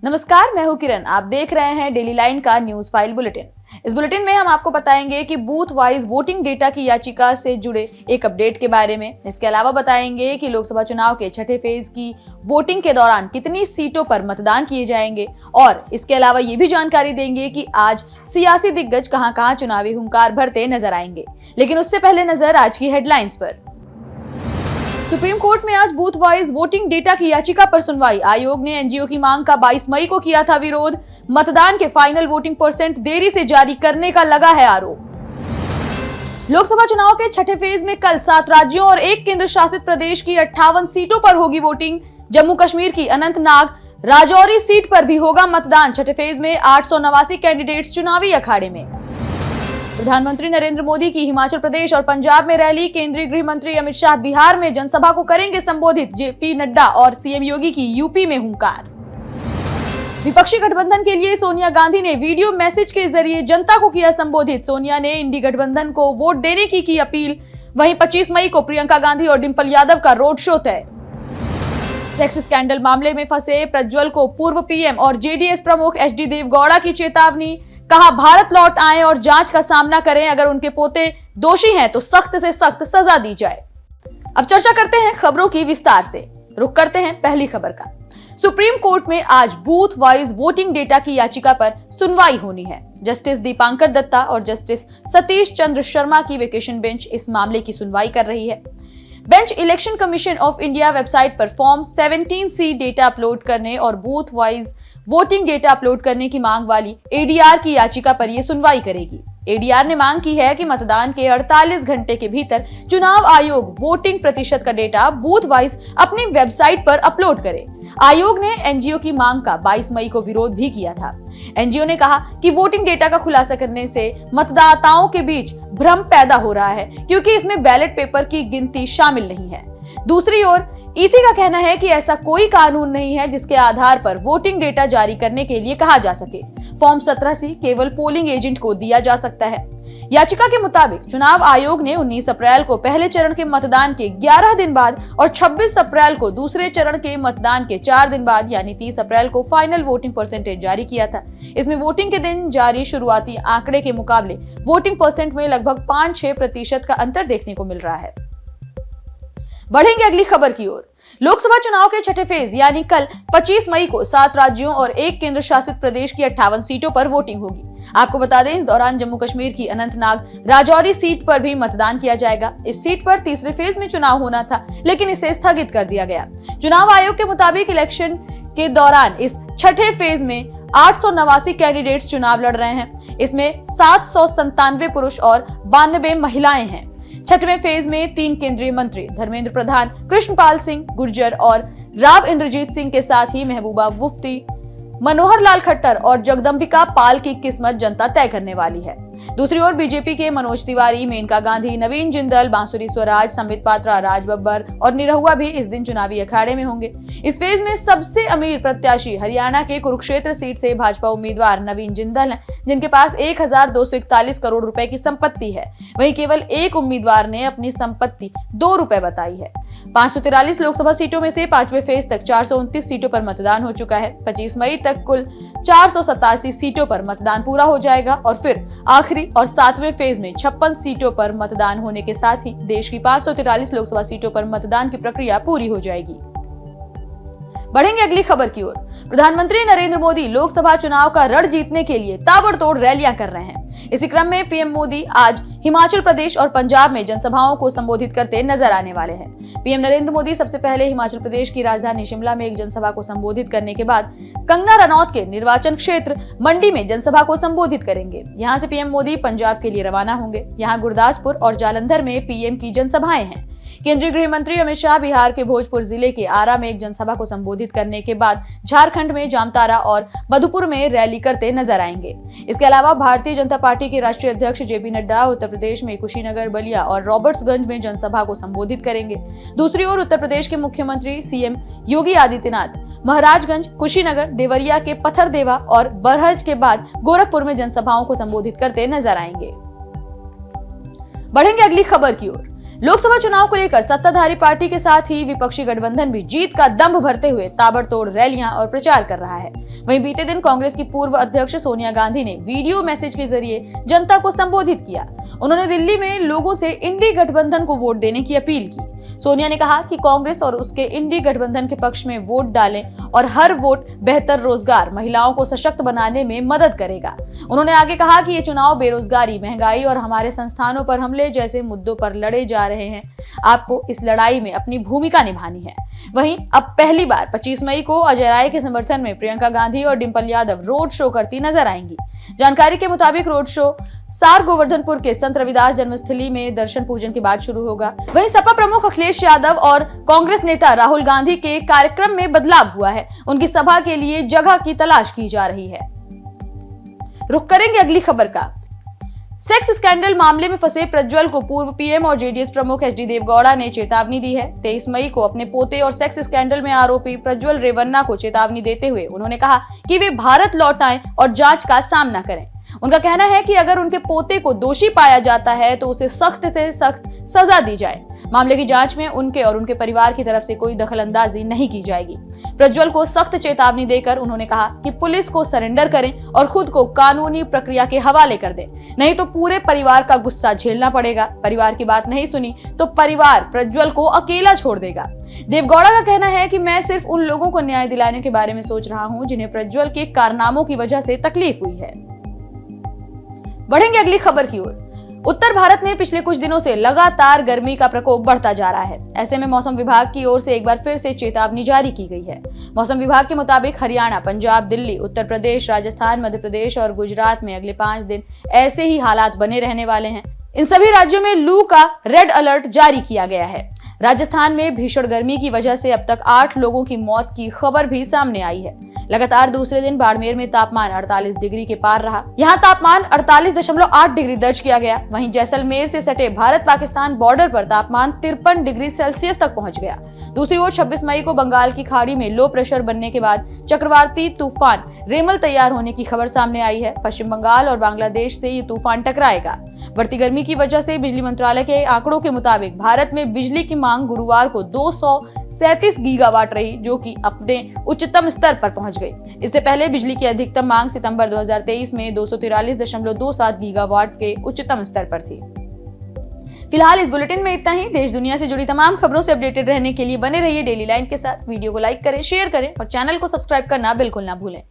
नमस्कार, मैं हूं किरण। आप देख रहे हैं डेली लाइन का न्यूज फाइल बुलेटिन। इस बुलेटिन में हम आपको बताएंगे कि बूथ वाइज वोटिंग डेटा की याचिका से जुड़े एक अपडेट के बारे में। इसके अलावा बताएंगे कि लोकसभा चुनाव के छठे फेज की वोटिंग के दौरान कितनी सीटों पर मतदान किए जाएंगे और इसके अलावा ये भी जानकारी देंगे कि आज सियासी दिग्गज कहां-कहां चुनावी हुंकार भरते नजर आएंगे। लेकिन उससे पहले नजर आज की हेडलाइंस पर। सुप्रीम कोर्ट में आज बूथ वाइज वोटिंग डेटा की याचिका पर सुनवाई। आयोग ने एनजीओ की मांग का 22 मई को किया था विरोध। मतदान के फाइनल वोटिंग परसेंट देरी से जारी करने का लगा है आरोप। लोकसभा चुनाव के छठे फेज में कल 7 राज्यों और 1 केंद्र शासित प्रदेश की 58 सीटों पर होगी वोटिंग। जम्मू कश्मीर की अनंतनाग राजौरी सीट पर भी होगा मतदान। छठे फेज में 889 कैंडिडेट्स चुनावी अखाड़े में। प्रधानमंत्री नरेंद्र मोदी की हिमाचल प्रदेश और पंजाब में रैली। केंद्रीय गृह मंत्री अमित शाह बिहार में जनसभा को करेंगे संबोधित। जेपी नड्डा और सीएम योगी की यूपी में हुंकार। विपक्षी गठबंधन के लिए सोनिया गांधी ने वीडियो मैसेज के जरिए जनता को किया संबोधित। सोनिया ने इंडी गठबंधन को वोट देने की अपील। वहीं 25 मई को प्रियंका गांधी और डिंपल यादव का रोड शो तय। सेक्स स्कैंडल मामले में फंसे प्रज्वल को पूर्व पीएम और जेडीएस प्रमुख एचडी देवगौड़ा की चेतावनी। कहा, भारत लौट आएं और जांच का सामना करें। अगर उनके पोते दोषी हैं तो सख्त से सख्त सजा दी जाए। अब चर्चा करते हैं खबरों की विस्तार से। रुक करते हैं पहली खबर का। सुप्रीम कोर्ट में आज बूथ वाइज वोटिंग डेटा की याचिका पर सुनवाई होनी है। जस्टिस दीपांकर दत्ता और जस्टिस सतीश चंद्र शर्मा की वेकेशन बेंच इस मामले की सुनवाई कर रही है। Bench election commission of India website पर फॉर्म 17C डेटा अपलोड करने और booth wise voting data upload करने की मांग वाली एडीआर की याचिका पर यह सुनवाई करेगी। एडीआर ने मांग की है कि मतदान के 48 घंटे के भीतर चुनाव आयोग वोटिंग प्रतिशत का डेटा बूथ वाइज अपनी वेबसाइट पर अपलोड करे। आयोग ने एनजीओ की मांग का 22 मई को विरोध भी किया था। एनजीओ ने कहा कि वोटिंग डेटा का खुलासा करने से मतदाताओं के बीच भ्रम पैदा हो रहा है क्योंकि इसमें बैलेट पेपर की गिनती शामिल नहीं है। दूसरी ओर ईसी का कहना है कि ऐसा कोई कानून नहीं है जिसके आधार पर वोटिंग डेटा जारी करने के लिए कहा जा सके। फॉर्म 17C केवल पोलिंग एजेंट को दिया जा सकता है। याचिका के मुताबिक चुनाव आयोग ने 19 अप्रैल को पहले चरण के मतदान के 11 दिन बाद और 26 अप्रैल को दूसरे चरण के मतदान के 4 दिन बाद यानी 30 अप्रैल को फाइनल वोटिंग परसेंटेज जारी किया था। इसमें वोटिंग के दिन जारी शुरुआती आंकड़े के मुकाबले वोटिंग परसेंट में लगभग 5-6% का अंतर देखने को मिल रहा है। बढ़ेंगे अगली खबर की ओर। लोकसभा चुनाव के छठे फेज यानी कल 25 मई को 7 राज्यों और 1 केंद्र शासित प्रदेश की 58 सीटों पर वोटिंग होगी। आपको बता दें, इस दौरान जम्मू कश्मीर की अनंतनाग राजौरी सीट पर भी मतदान किया जाएगा। इस सीट पर तीसरे फेज में चुनाव होना था, लेकिन इसे स्थगित कर दिया गया। चुनाव आयोग के मुताबिक इलेक्शन के दौरान इस छठे फेज में 889 कैंडिडेट्स चुनाव लड़ रहे हैं। इसमें 797 पुरुष और 92 महिलाएं हैं। छठवें फेज में 3 केंद्रीय मंत्री धर्मेंद्र प्रधान, कृष्णपाल सिंह गुर्जर और राव इंद्रजीत सिंह के साथ ही महबूबा मुफ्ती, मनोहर लाल खट्टर और जगदम्बिका पाल की किस्मत जनता तय करने वाली है। दूसरी ओर बीजेपी के मनोज तिवारी, मेनका गांधी, नवीन जिंदल, बांसुरी स्वराज, संबित पात्रा, राज बब्बर और निरहुआ भी इस दिन चुनावी अखाड़े में होंगे। इस फेज में सबसे अमीर प्रत्याशी हरियाणा के कुरुक्षेत्र सीट से भाजपा उम्मीदवार नवीन जिंदल हैं, जिनके पास 1241 करोड़ रुपए की संपत्ति है। वहीं केवल एक उम्मीदवार ने अपनी संपत्ति 2 रुपए बताई है। 543 लोकसभा सीटों में से 5वें फेज तक 429 सीटों पर मतदान हो चुका है। 25 मई तक कुल 487 सीटों पर मतदान पूरा हो जाएगा और फिर आखिरी और 7वें फेज में 56 सीटों पर मतदान होने के साथ ही देश की 543 लोकसभा सीटों पर मतदान की प्रक्रिया पूरी हो जाएगी। बढ़ेंगे अगली खबर की ओर। प्रधानमंत्री नरेंद्र मोदी लोकसभा चुनाव का रण जीतने के लिए ताबड़तोड़ रैलियां कर रहे हैं। इसी क्रम में पीएम मोदी आज हिमाचल प्रदेश और पंजाब में जनसभाओं को संबोधित करते नजर आने वाले हैं। पीएम नरेंद्र मोदी सबसे पहले हिमाचल प्रदेश की राजधानी शिमला में एक जनसभा को संबोधित करने के बाद कंगना रनौत के निर्वाचन क्षेत्र मंडी में जनसभा को संबोधित करेंगे। यहां से पीएम मोदी पंजाब के लिए रवाना होंगे। यहां गुरदासपुर और जालंधर में पीएम की जनसभाएं हैं। केंद्रीय गृह मंत्री अमित शाह बिहार के भोजपुर जिले के आरा में एक जनसभा को संबोधित करने के बाद झारखंड में जामताड़ा और मधुपुर में रैली करते नजर आएंगे। इसके अलावा भारतीय जनता पार्टी के राष्ट्रीय अध्यक्ष जेपी नड्डा उत्तर प्रदेश में कुशीनगर, बलिया और रॉबर्ट्सगंज में जनसभा को संबोधित करेंगे। दूसरी ओर उत्तर प्रदेश के मुख्यमंत्री सीएम योगी आदित्यनाथ महाराजगंज, कुशीनगर, देवरिया के पथरदेवा और बरहज के बाद गोरखपुर में जनसभाओं को संबोधित करते नजर आएंगे। बढ़ेंगे अगली खबर की ओर। लोकसभा चुनाव को लेकर सत्ताधारी पार्टी के साथ ही विपक्षी गठबंधन भी जीत का दंभ भरते हुए ताबड़तोड़ रैलियां और प्रचार कर रहा है। वहीं बीते दिन कांग्रेस की पूर्व अध्यक्ष सोनिया गांधी ने वीडियो मैसेज के जरिए जनता को संबोधित किया। उन्होंने दिल्ली में लोगों से इंडी गठबंधन को वोट देने की अपील की। सोनिया ने कहा कि कांग्रेस और उसके इंडी गठबंधन के पक्ष में वोट डालें और हर वोट बेहतर रोजगार, महिलाओं को सशक्त बनाने में मदद करेगा। उन्होंने आगे कहा कि ये चुनाव बेरोजगारी, महंगाई और हमारे संस्थानों पर हमले जैसे मुद्दों पर लड़े जा रहे हैं। आपको इस लड़ाई में अपनी भूमिका निभानी है। वहीं अब पहली बार 25 मई को अजय राय के समर्थन में प्रियंका गांधी और डिंपल यादव रोड शो करती नजर आएंगी। जानकारी के मुताबिक रोड शो सार गोवर्धनपुर के संत रविदास जन्मस्थली में दर्शन पूजन के बाद शुरू होगा। वहीं सपा प्रमुख अखिलेश यादव और कांग्रेस नेता राहुल गांधी के कार्यक्रम में बदलाव हुआ है। उनकी सभा के लिए जगह की तलाश की जा रही है। रुक करेंगे अगली खबर का। सेक्स स्कैंडल मामले में फंसे प्रज्वल को पूर्व पीएम और जेडीएस प्रमुख एचडी देवगौड़ा ने चेतावनी दी है। 23 मई को अपने पोते और सेक्स स्कैंडल में आरोपी प्रज्वल रेवन्ना को चेतावनी देते हुए उन्होंने कहा कि वे भारत लौट आएं और जांच का सामना करें। उनका कहना है कि अगर उनके पोते को दोषी पाया जाता है तो उसे सख्त से सख्त सजा दी जाए। मामले की जांच में उनके और उनके परिवार की तरफ से कोई दखलंदाजी नहीं की जाएगी। प्रज्वल को सख्त चेतावनी देकर उन्होंने कहा कि पुलिस को सरेंडर करें और खुद को कानूनी प्रक्रिया के हवाले कर दें, नहीं तो पूरे परिवार का गुस्सा झेलना पड़ेगा। परिवार की बात नहीं सुनी तो परिवार प्रज्वल को अकेला छोड़ देगा। देवगौड़ा का कहना है कि मैं सिर्फ उन लोगों को न्याय दिलाने के बारे में सोच रहा हूं जिन्हें प्रज्वल के कारनामों की वजह से तकलीफ हुई है। बढ़ेंगे अगली खबर की ओर। उत्तर भारत में पिछले कुछ दिनों से लगातार गर्मी का प्रकोप बढ़ता जा रहा है। ऐसे में मौसम विभाग की ओर से एक बार फिर से चेतावनी जारी की गई है। मौसम विभाग के मुताबिक हरियाणा, पंजाब, दिल्ली, उत्तर प्रदेश, राजस्थान, मध्य प्रदेश और गुजरात में अगले 5 दिन ऐसे ही हालात बने रहने वाले हैं। इन सभी राज्यों में लू का रेड अलर्ट जारी किया गया है। राजस्थान में भीषण गर्मी की वजह से अब तक 8 लोगों की मौत की खबर भी सामने आई है। लगातार दूसरे दिन बाड़मेर में तापमान 48 डिग्री के पार रहा। यहाँ तापमान 48.8 डिग्री दर्ज किया गया। वहीं जैसलमेर से सटे भारत पाकिस्तान बॉर्डर पर तापमान 53 डिग्री सेल्सियस तक पहुंच गया। दूसरी ओर 26 मई को बंगाल की खाड़ी में लो प्रेशर बनने के बाद चक्रवाती तूफान रेमल तैयार होने की खबर सामने आई है। पश्चिम बंगाल और बांग्लादेश से ये तूफान टकराएगा। बढ़ती गर्मी की वजह से बिजली मंत्रालय के आंकड़ों के मुताबिक भारत में बिजली की मांग गुरुवार को 237 गीगावाट रही, जो कि अपने उच्चतम स्तर पर पहुंच गई। इससे पहले बिजली की अधिकतम मांग सितंबर 2023 में 243.27 गीगावाट के उच्चतम स्तर पर थी। फिलहाल इस बुलेटिन में इतना ही। देश दुनिया से जुड़ी तमाम खबरों से अपडेटेड रहने के लिए बने रहिए डेली लाइन के साथ। वीडियो को लाइक करें, शेयर करें और चैनल को सब्सक्राइब करना बिल्कुल ना भूलें।